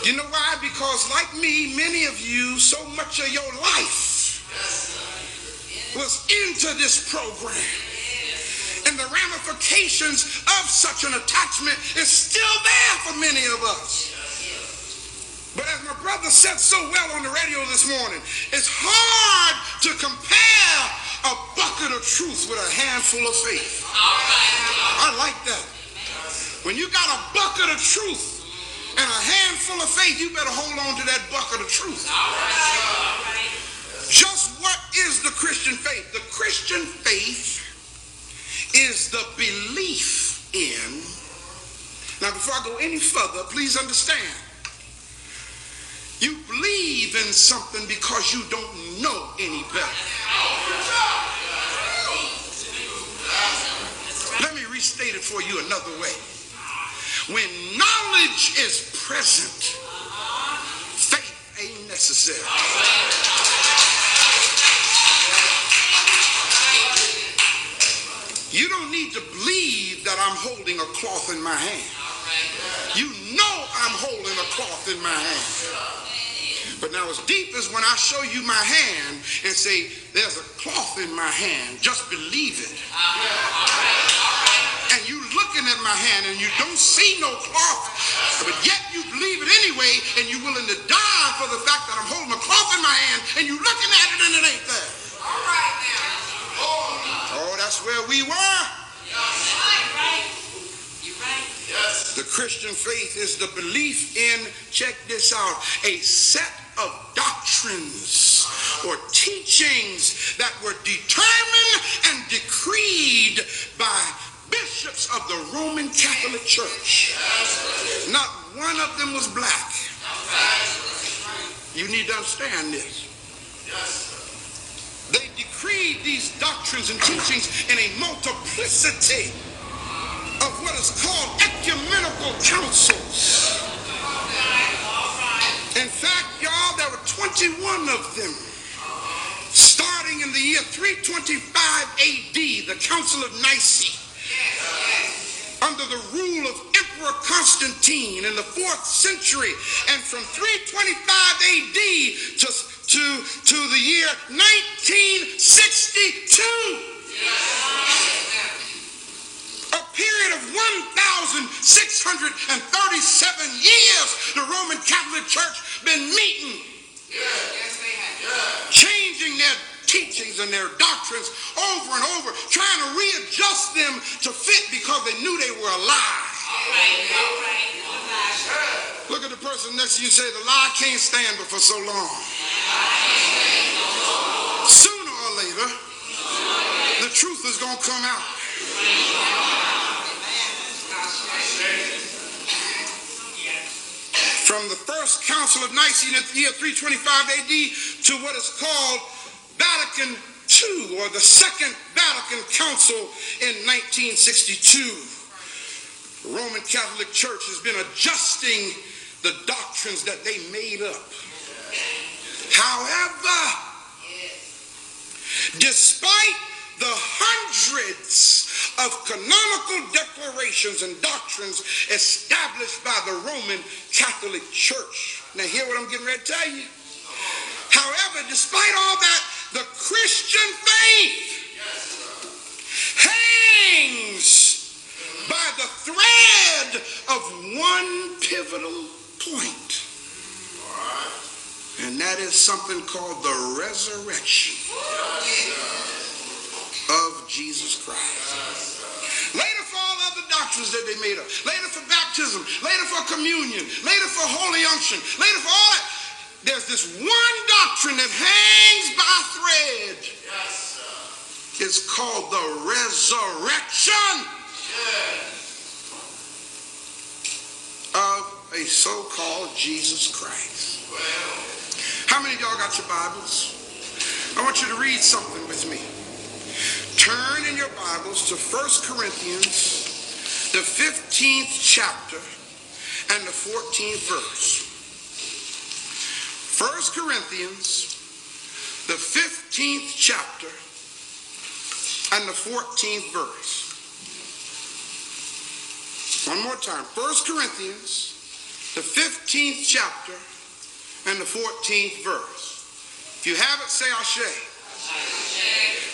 You know why? Because like me, many of you, so much of your life was into this program. And the ramifications of such an attachment is still there for many of us. But as my brother said so well on the radio this morning, it's hard to compare a bucket of truth with a handful of faith. I like that. When you got a bucket of truth and a handful of faith, you better hold on to that bucket of truth. Just what is the Christian faith? The Christian faith is the belief in. Now, before I go any further, please understand. You believe in something because you don't know any better. Let me restate it for you another way. When knowledge is present, faith ain't necessary. You don't need to believe that I'm holding a cloth in my hand. You know I'm holding a cloth in my hand. But now as deep as when I show you my hand and say, there's a cloth in my hand, just believe it. And you looking at my hand and you don't see no cloth, but yet you believe it anyway, and you're willing to die for the fact that I'm holding a cloth in my hand, and you're looking at it and it ain't there. All right now. Oh, that's where we were. Yes. The Christian faith is the belief in, check this out, a set of doctrines or teachings that were determined and decreed by bishops of the Roman Catholic Church. Not one of them was black. You need to understand this. They decreed these doctrines and teachings in a multiplicity of what is called ecumenical councils. In fact, y'all, there were 21 of them. Starting in the year 325 AD, the Council of Nicaea, under the rule of Emperor Constantine in the 4th century, and from 325 AD to the year 1962. A period of 1,637 years the Roman Catholic Church been meeting, changing their teachings and their doctrines over and over, trying to readjust them to fit because they knew they were a lie. Look at the person next to you and say, the lie can't stand but for so long. Sooner or later, the truth is going to come out. From the first Council of Nicaea in the year 325 AD to what is called Vatican II, or the Second Vatican Council in 1962. The Roman Catholic Church has been adjusting the doctrines that they made up. However, despite the hundreds of canonical declarations and doctrines established by the Roman Catholic Church. Now hear what I'm getting ready to tell you. However, despite all that, the Christian faith hangs by the thread of one pivotal point. And that is something called the resurrection of Jesus Christ. Later for all other doctrines that they made up. Later for baptism. Later for communion. Later for holy unction. Later for all that. There's this one doctrine that hangs by a thread. It's called the resurrection of a so-called Jesus Christ. How many of y'all got your Bibles? I want you to read something with me. Turn in your Bibles to 1 Corinthians, the 15th chapter and the 14th verse. 1 Corinthians, the 15th chapter and the 14th verse. One more time. 1 Corinthians, the 15th chapter and the 14th verse. If you have it, say Ashe.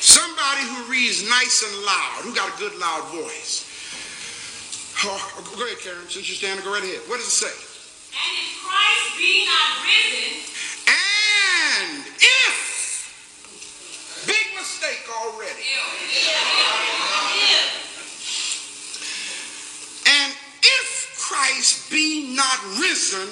Somebody who reads nice and loud, who got a good loud voice. Oh, go ahead, Karen, since you're standing, go right ahead. What does it say? And if Christ be not risen, and if, big mistake already. And if Christ be not risen,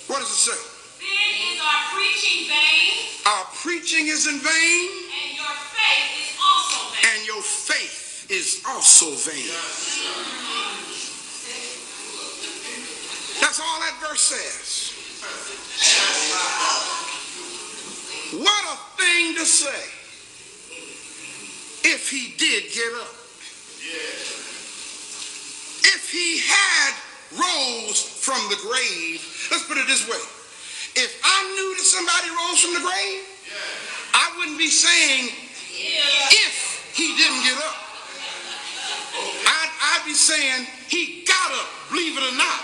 what does it say? Then is our preaching vain. Our preaching is in vain. And your faith is also vain. And your faith is also vain. That's all that verse says. What a thing to say if he did get up. If he had rose from the grave. Let's put it this way. If I knew that somebody rose from the grave, I wouldn't be saying if he didn't get up. I'd be saying he got up, believe it or not.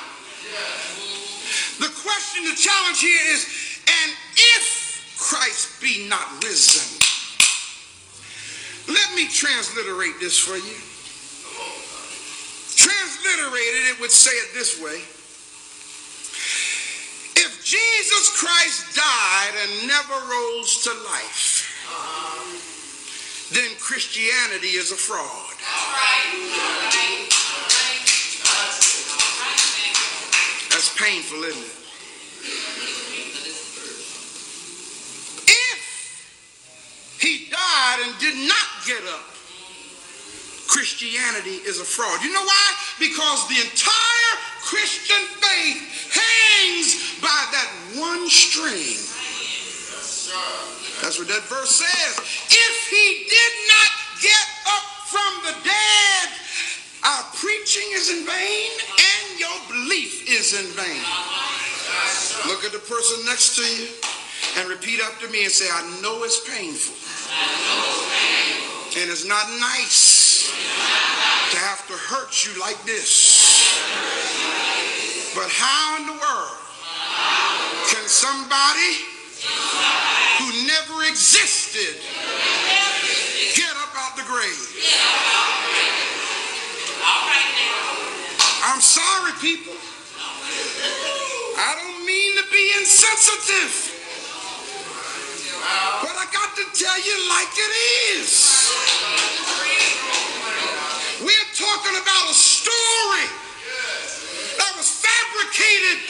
The question, the challenge here is, and if Christ be not risen. Let me transliterate this for you. Transliterated, it would say it this way. If Jesus Christ died and never rose to life, then Christianity is a fraud. That's painful, isn't it? If he died and did not get up, Christianity is a fraud. You know why? Because the entire Christian faith hangs by that one string. That's what that verse says. If he did not get up from the dead, our preaching is in vain and your belief is in vain. Look at the person next to you and repeat after me and say, I know it's painful. And it's not nice to have to hurt you like this. But how in the world can somebody who never existed get up out the grave? I'm sorry, people. I don't mean to be insensitive. But I got to tell you like it is. We're talking about a story that was fabricated